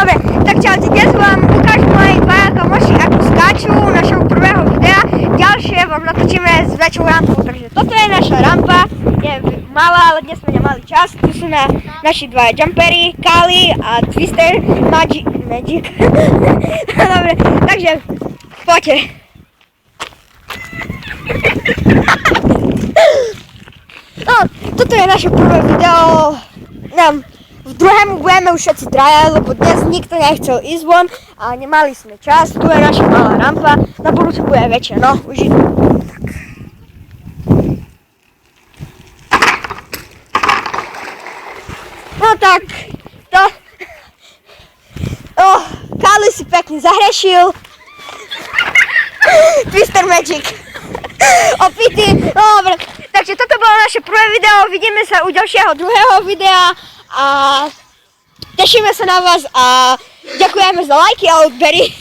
Dobre, tak čaute, dnes vám ukážu moji dvaja kamoši, ako skáču našeho prvého videa. Ďalšie vám natočíme s väčšou rampou, takže toto je naša rampa, je malá, ale dnes sme nemali čas. Tu sú naši dvaja jumpery, Kali a Twister Magic. Dobre, takže poďte. No, toto je naše prvé video. V druhému budeme už všetci traja, lebo dnes nikto nechcel ísť von a nemali sme čas. Tu je naša malá rampa, na budúce bude väčšia, no už idú. No tak, to... Kali si pekne zahrešil. Twister Magic. Opity, dobre. Takže toto bolo naše prvé video, vidíme sa u ďalšieho druhého videa a tešíme sa na vás a ďakujeme za lajky a odbery.